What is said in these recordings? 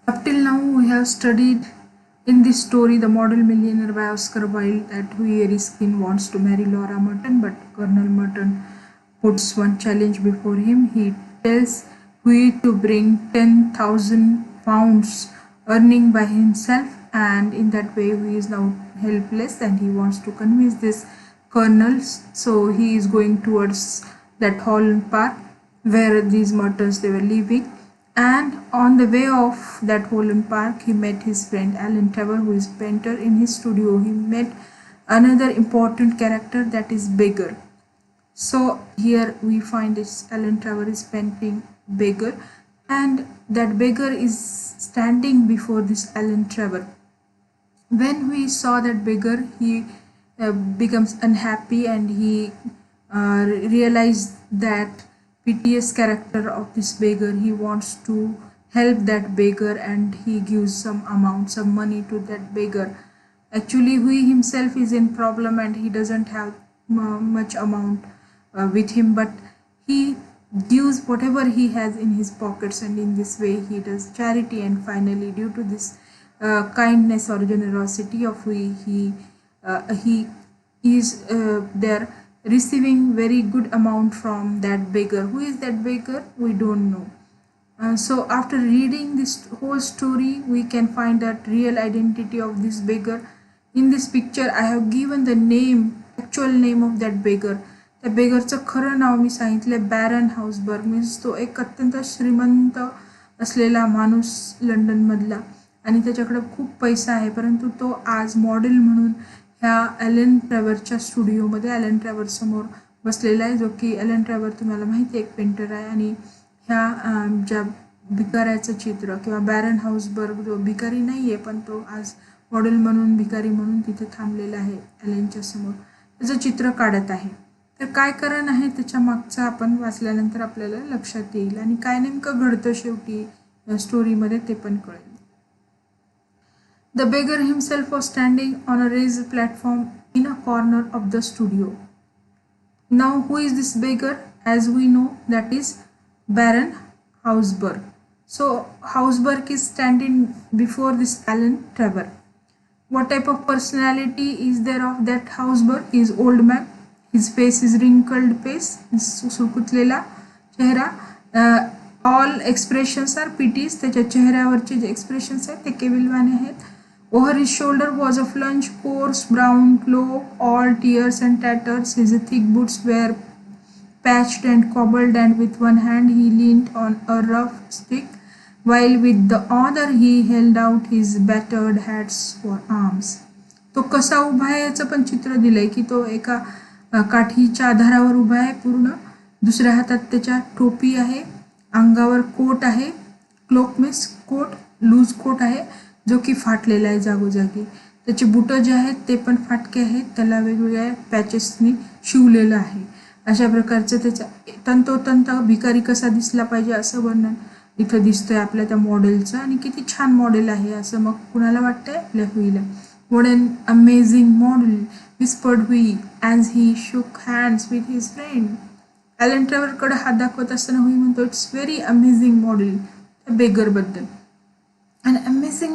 Up till now, we have studied in this story the model millionaire by Oscar Wilde that Huey Erskine wants to marry Laura Merton, but Colonel Merton puts one challenge before him. He tells Huey to bring 10,000 pounds earning by himself, and in that way, Huey is now helpless and he wants to convince this colonel. So he is going towards that Holland Park where these Mertons they were living, and on the way of that Holland Park, he met his friend Alan Trevor, who is painter. In his studio, he met another important character, that is Beggar. So here we find this Alan Trevor is painting Beggar, and that Beggar is standing before this Alan Trevor. When we saw that Beggar, he becomes unhappy and he realized that piteous character of this beggar. He wants to help that beggar and he gives some amount, some money to that beggar. Actually, he himself is in problem and he doesn't have much amount with him, but he gives whatever he has in his pockets, and in this way he does charity. And finally, due to this kindness or generosity of he is there receiving very good amount from that beggar. Who is that beggar? We don't know. So after reading this whole story, we can find that real identity of this beggar. In this picture, I have given the name, actual name of that beggar. त्या बेगरचं खरं नाव मी सांगितलं baron हाऊसबर्ग. Means तो एक अत्यंत श्रीमंत असलेला माणूस लंडनमधला आणि त्याच्याकडे खूप पैसा आहे, परंतु तो आज मॉडेल म्हणून ह्या ॲलन ट्रॅव्हरच्या स्टुडिओमध्ये ॲलन ट्रॅव्हर समोर बसलेला आहे, जो की ॲलन ट्रॅव्हर तुम्हाला माहिती आहे एक पेंटर आहे. आणि ह्या ज्या भिकाऱ्याचं चित्र किंवा बॅरन हाऊसबर्ग जो भिकारी नाही आहे पण तो आज मॉडेल म्हणून भिकारी म्हणून तिथे थांबलेला आहे ॲलनच्या समोर, त्याचं चित्र काढत आहे. तर काय कारण आहे त्याच्या मागचं आपण वाचल्यानंतर आपल्याला लक्षात येईल आणि काय नेमकं घडतं शेवटी स्टोरीमध्ये ते पण कळेल. The beggar himself was standing on a raised platform in a corner of the studio. Now who is this beggar? As we know, that is Baron Hausberg. So Hausberg is standing before this Alan Trevor. What type of personality is there of that Hausberg? He is old man. His face is wrinkled face, सुकुतलेला चेहरा. All expressions are pities. त्याच्या चेहऱ्यावरचे जे expressions आहेत ते केविलवाणे आहेत. Over his shoulder was a flunch coarse brown cloak, all tears and tatters. His thick boots were patched and cobbled, and with one hand he leaned on a rough stick, while with the other he held out his battered hats for arms. तो कसा उभा आहे याचं पण चित्र दिलंय की तो एका काठीच्या आधारावर उभा आहे पूर्ण. दुसऱ्या हातात त्याच्या टोपी आहे, अंगावर कोट आहे, cloak means coat, loose coat आहे जो की फाटलेला आहे जागोजागी. त्याचे बुटं जे आहेत ते पण फाटके आहेत, त्याला वेगवेगळ्या पॅचेसनी शिवलेलं आहे. अशा प्रकारचं त्याचा तंतोतंत भिकारी कसा दिसला पाहिजे असं वर्णन इथं दिसतंय आपल्या त्या मॉडेलचं. आणि किती छान मॉडेल आहे असं मग कुणाला वाटतंय? आपल्या हुईला. What an amazing model, whispered Huey as he shook hands with his friend. Alan ट्रॅव्हरकडे हात दाखवत असताना हुई म्हणतो इट्स व्हेरी अमेझिंग मॉडेल त्या बेगरबद्दल. An amazing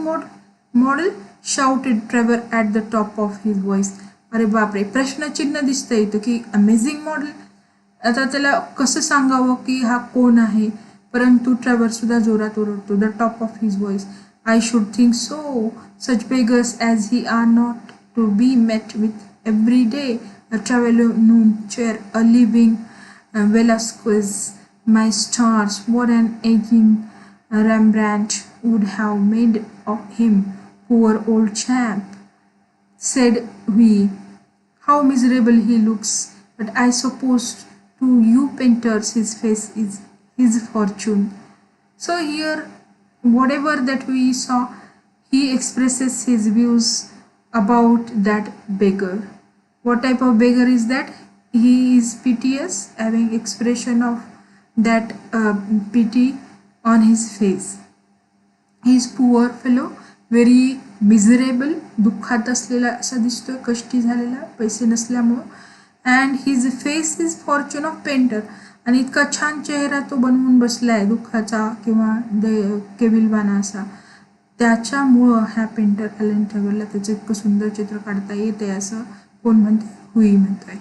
model shouted Trevor at the top of his voice. अरे बापरे, प्रश्नचिन्ह दिसतंय इथं की अमेझिंग मॉडेल. आता त्याला कसं सांगावं की हा कोण आहे, परंतु ट्रेव्हर सुद्धा जोरात ओरडतो. The top of his voice. I should think so. Such beggars as he are not to be met with every day. A traveling chair, a living Velasquez. My stars, what an aging Rembrandt would have made of him. Poor old chap, said we. How miserable he looks, but I suppose to you painters his face is his fortune. So here whatever that we saw, he expresses his views about that beggar. What type of beggar is that? He is piteous, having expression of that pity on his face. He is poor fellow, very miserable, दुःखात असलेला असा दिसतोय, कष्टी झालेला पैसे नसल्यामुळं. and his face is fortune of painter. आणि इतका छान चेहरा तो बनवून बसलाय दुःखाचा किंवा केविलवाना असा. त्याच्यामुळं ह्या पेंटर ॲलन ट्रेवरला त्याचं इतकं सुंदर चित्र काढता येते असं कोण म्हणते, हुई म्हणतोय.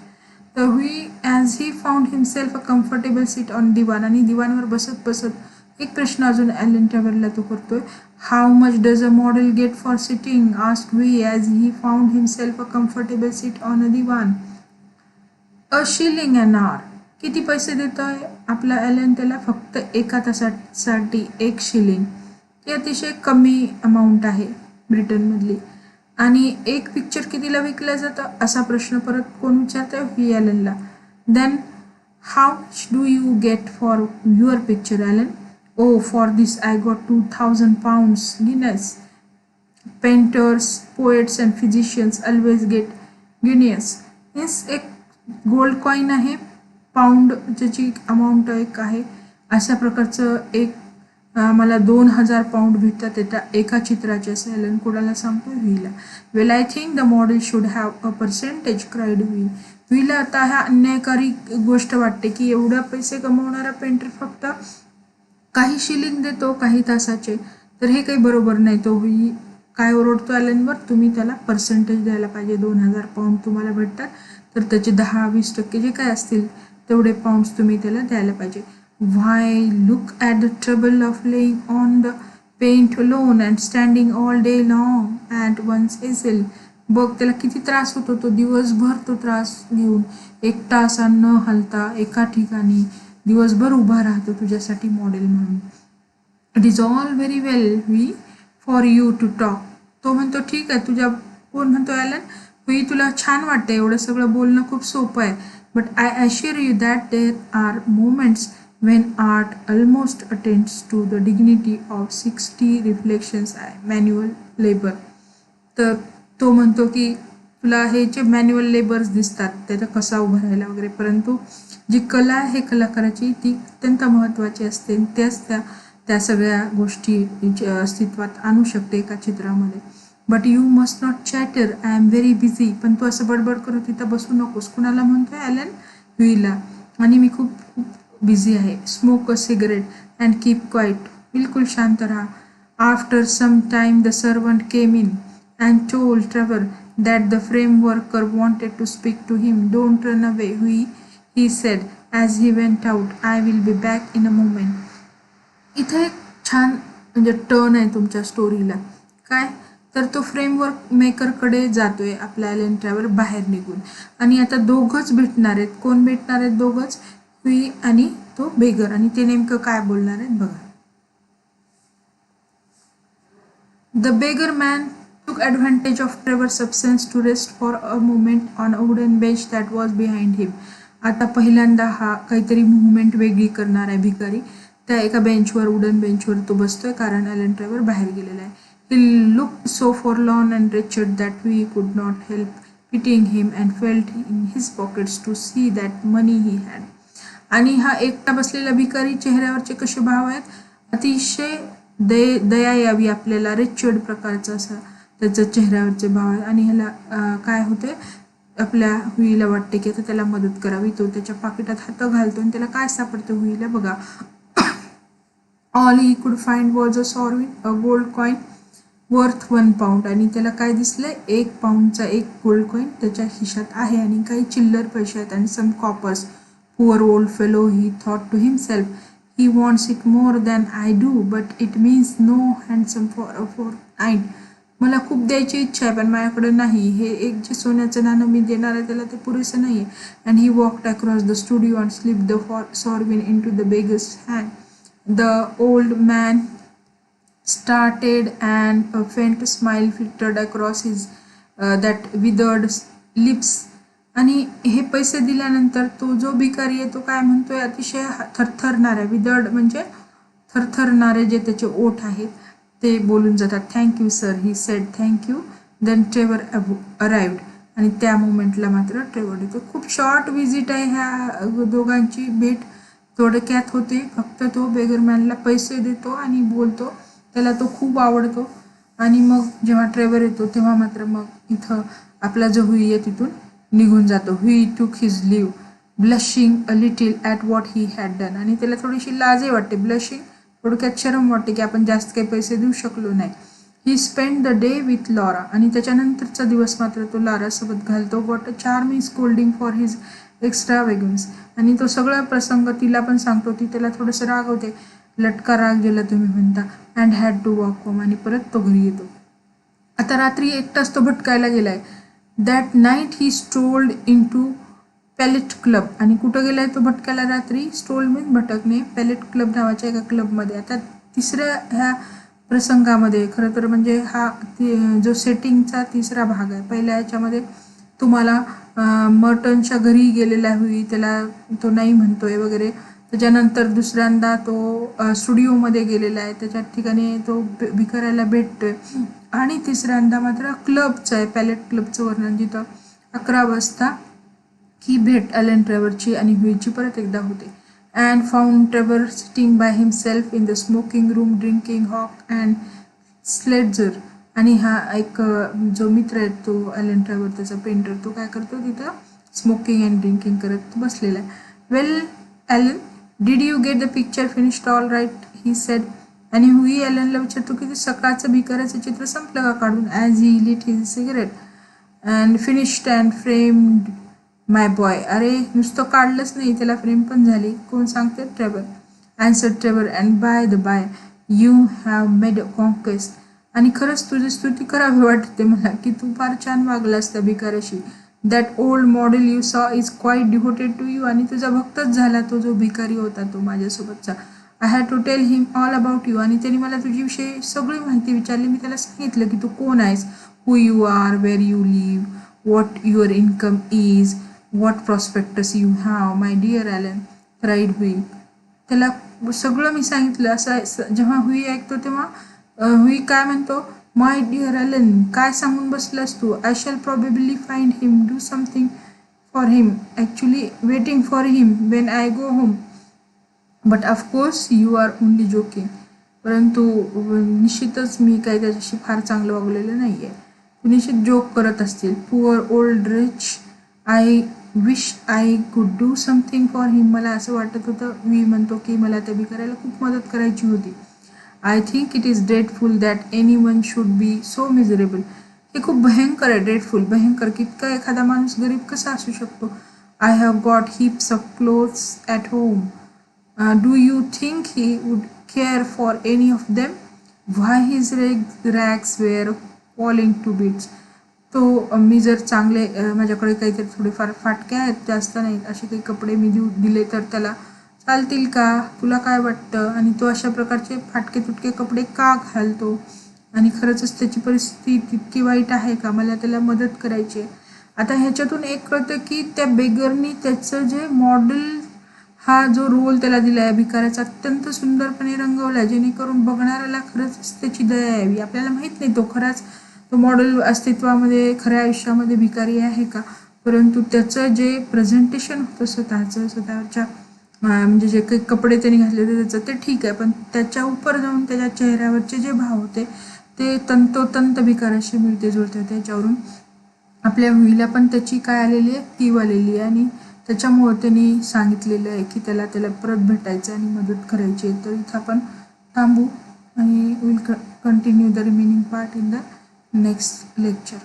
तर Hughie as he found himself a comfortable seat on divan, आणि दिवानवर बसत बसत एक प्रश्न अजून ॲलन ट्रेवरला तो करतोय. How much does a model get for sitting, asked Hughie as he found himself a comfortable seat on a divan. A shilling an hour. किती पैसे देतोय आपला ॲलन त्याला? फक्त एका तासासाठी 1 शिलिंग. ही अतिशय कमी अमाऊंट आहे ब्रिटनमधली. आणि एक पिक्चर कितीला विकलं जातं असा प्रश्न परत कोण विचारतंय? व्ही ॲलनला. Then how much do you get for your picture Alan? Oh for this I got £2000 guineas. Painters, poets and physicians always get guineas. Means एक गोल्ड कॉईन आहे, पाऊंड ज्याची अमाऊंट एक आहे, अशा प्रकारचं एक मला £2000 भेटतात त्या एका चित्राचे, असं ॲलन कोणाला सांगतो? व्हीला. Well I think the model should have a percentage, cried Hughie. व्हीला आता ह्या अन्यायकारी गोष्ट वाटते की एवढा पैसे कमवणारा पेंटर फक्त काही शिलिंग देतो काही तासाचे, तर हे काही बरोबर नाही. तो व्ही काय ओरडतो ॲलनवर? तुम्ही त्याला पर्सेंटेज द्यायला पाहिजे. £2000 तुम्हाला भेटतात तर त्याचे 10-20% जे काय असतील तेवढे पाऊंड्स तुम्ही त्याला द्यायला पाहिजे. Why, look at the trouble of laying on the paint alone and standing all day long at one's easel. बघ त्याला किती त्रास होतो, तो दिवसभर तो त्रास घेऊन एकटा असा न हलता एका ठिकाणी दिवसभर उभा राहतो तुझ्यासाठी मॉडेल म्हणून. It is all very well we for you to talk. तो म्हणतो ठीक आहे तुझ्या, कोण म्हणतो ॲलन? व्ही तुला छान वाटतं एवढं सगळं बोलणं, खूप सोपं आहे. But I assure you that there are moments when art almost attains to the dignity of 60 reflections manual labor. तर तो म्हणतो की तुला हे जे मॅन्युअल लेबर्स दिसतात त्याचा कसा उभं राहायला वगैरे, परंतु जी कला आहे कलाकाराची ती अत्यंत महत्त्वाची असते. त्याच त्या सगळ्या गोष्टी अस्तित्वात आणू शकते एका चित्रामध्ये. But you must not chatter, I am very busy. पण तू असं बडबड करू तिथं बसू नकोस. कुणाला म्हणतोय? ॲलन व्हीला. आणि मी खूप बिझी आहे. Smoke a cigarette and keep quiet. बिलकुल शांत राहा. After some time the servant came in and told Trevor that the frame worker wanted to speak to him. Don't run away Hughie, he said as he went out. I will be back in a moment. इथे एक छान म्हणजे turn आहे तुमच्या स्टोरीला. काय तर तो framework मेकरकडे जातोय आपला ॲलन ट्रेवर बाहेर निघून, आणि आता दोघंच भेटणार आहेत. कोण भेटणार आहेत? दोघंच, व्ही आणि तो बेगर. आणि ते नेमकं काय बोलणार आहेत बघा. The beggar man took advantage of Trevor's absence to rest for a moment on a wooden bench that was behind him. आता पहिल्यांदा हा काहीतरी मुवमेंट वेगळी करणार आहे भिकारी. त्या एका बेंचवर, वुडन बेंचवर तो बसतोय कारण ॲलन ट्रेवर बाहेर गेलेला आहे. He looked so forlorn and wretched that we could not help pitying him and felt in his pockets to see that money he had. आणि हा एकटा बसलेला भिकारी, चेहऱ्यावरचे कसे भाव आहेत? अतिशय दया यावी आपल्याला, रिचर्ड प्रकारचा असा त्याच्या चेहऱ्यावरचे भाव आहेत. आणि ह्याला काय होते, आपल्या हुईला वाटते की आता त्याला मदत करावी. तो त्याच्या पाकिटात हात घालतो आणि त्याला काय सापडतं हुईला बघा. All he could find was a sovereign, a gold coin worth £1. आणि त्याला काय दिसलंय? £1चा एक गोल्ड कॉईन त्याच्या खिशात आहे आणि काही चिल्लर पैसे आहेत आणि सम Cowper's. Poor old fellow, he thought to himself. He wants it more than I do, but it means no ransom for a fortnight. मला खूप द्यायची इच्छा आहे पण माझ्याकडे नाही. हे एक जे सोन्याचं नाणं मी देणार आहे त्याला ते पुरेसं नाही आहे. And he walked across the studio and slip the sovereign into the beggar's hand. The old man started and a faint smile flitted across his that withered lips. आणि हे पैसे दिल्यानंतर तो जो भिकारी आहे तो काय म्हणतोय? अतिशय थरथरणारे, विदर्ड म्हणजे थरथरणारे जे त्याचे ओठ आहेत ते बोलून जातात. Thank you sir, he said thank you. Then Trevor arrived. आणि त्या मोमेंटला मात्र ट्रेवर येतो. खूप शॉर्ट विजिट आहे ह्या दोघांची भेट. थोडक्यात होते फक्त तो बेगरमॅनला पैसे देतो आणि बोलतो, त्याला तो खूप आवडतो. आणि मग जेव्हा ट्रेवर येतो तेव्हा मात्र मग इथं आपला जो हुई आहे तिथून निघून जातो. Hughie took his leave blushing a little at what he had done. आणि त्याला थोडीशी लाजही वाटते. ब्लशिंग थोडक्यात शरम वाटते की आपण जास्त काही पैसे देऊ शकलो नाही. He spend the day with Laura, आणि त्याच्यानंतरचा दिवस मात्र तो लॉरासोबत घालतो. Got a charming scolding for his extravagance, आणि तो सगळा प्रसंग तिला पण सांगतो. ती त्याला थोडंसं रागवते, लटका राग ज्याला तुम्ही म्हणता. And had to walk home, आणि परत तो घरी येतो. आता रात्री एकटाच तो भटकायला गेलाय. That night he strolled into Palette club, आणि कुठं गेलाय तो भटकायला रात्री? स्ट्रोल मीन्स भटकणे, पॅलेट क्लब नावाच्या एका क्लबमध्ये. आता तिसऱ्या ह्या प्रसंगामध्ये खरं तर म्हणजे हा जो सेटिंगचा तिसरा भाग आहे. पहिल्या ह्याच्यामध्ये तुम्हाला मर्टनच्या घरी गेलेला होई, त्याला तो नाही म्हणतोय वगैरे. त्याच्यानंतर दुसऱ्यांदा तो स्टुडिओमध्ये गेलेला आहे, त्याच्या ठिकाणी तो भिकाऱ्याला भेटतोय. आणि तिसऱ्यांदा मात्र क्लबचं आहे, पॅलेट क्लबचं वर्णन, जिथं 11 वाजता ही भेट ॲलन ट्रेव्हरची आणि ह्यूची परत एकदा होते. And found Trevor sitting by himself in the smoking room drinking hock and seltzer. आणि हा एक जो मित्र आहे तो ॲलन ट्रेव्हर, त्याचा पेंटर, तो काय करतो तिथं स्मोकिंग अँड ड्रिंकिंग करत बसलेला आहे. Well Alan, did you get the picture finished all right, he said. आणि हुई ॲलनला विचारतो की ते सकाळचं भिकाऱ्याचं चित्र संपलं का काढून. As he lit his cigarette and finished and framed my boy. अरे नुसतं काढलंच नाही, त्याला फ्रेम पण झाली. कोण सांगते? Trevor. Answer Trevor. And by the by you have made a conquest. आणि खरंच तुझी स्तुती करावी वाटते मला की तू फार छान वागलास त्या भिकाऱ्याशी. That old model you saw is quite devoted to you. आणि तुझा भक्तच झाला तो जो भिकारी होता तो माझ्यासोबतचा. I had to tell him all about you. आणि त्यांनी मला तुझ्याविषयी सगळी माहिती विचारली. मी त्याला सांगितलं की तू कोण आहेस, who you are, where you live, what your income is, what prospects you have, my dear Alan, cried Hughie. त्याला सगळं मी सांगितलं. असं जेव्हा हुई ऐकतो तेव्हा हुई काय म्हणतो, माय डिअर ॲलन, काय सांगून बसलास तू. I shall probably find him, do something for him, actually waiting for him when I go home, but of course you are only joking. परंतु निश्चितच मी काही त्याच्याशी फार चांगलं वागलेलं नाही आहे, तू निश्चित जोक करत असतील. Poor old wretch, I wish I could do something for him. मला असं वाटत होतं, मी म्हणतो की मला त्या भिकाऱ्याला खूप मदत करायची होती. I think it is dreadful that any one should be so miserable. हे खूप भयंकर आहे. ड्रेडफुल, भयंकर. की इतका एखादा माणूस गरीब कसा असू शकतो. I have got heaps of clothes at home, do you think he would care for any of them, why his rags were falling to bits. तो मी जर चांगले माझ्याकडे काहीतरी थोडेफार फाटके आहेत, जास्त नाहीत, असे काही कपडे मी दिले तर त्याला चालतील का, तुला काय वाटतं. आणि तो अशा प्रकारचे फाटके तुटके कपडे का घालतो. आणि खरंच त्याची परिस्थिती तितकी वाईट आहे का, मला त्याला मदत करायची आहे. आता ह्याच्यातून एक कळतं की त्या बेगरनी त्याचं जे मॉडेल हा जो रोल त्याला दिला आहे भिकाऱ्याचा, अत्यंत सुंदरपणे रंगवला आहे, जेणेकरून बघणाऱ्याला खरंच त्याची दया यावी. आपल्याला माहीत नाही तो खराच तो मॉडेल अस्तित्वामध्ये खऱ्या आयुष्यामध्ये भिकारी आहे का, परंतु त्याचं जे प्रेझेंटेशन होतं स्वतःच्या म्हणजे जे काही कपडे त्यांनी घातले होते त्याचं ते ठीक आहे, पण त्याच्या उपर जाऊन त्याच्या चेहऱ्यावरचे जे भाव होते ते तंतोतंत भिकाऱ्याशी मिळते जुळते. त्याच्यावरून आपल्या मुलीला पण त्याची काय आलेली आहे, कीव आलेली आहे. आणि त्याच्यामुळं त्यांनी सांगितलेलं आहे की त्याला परत भेटायचं आणि मदत करायची आहे. तर इथं आपण थांबू आणि will continue the remaining part in the next lecture.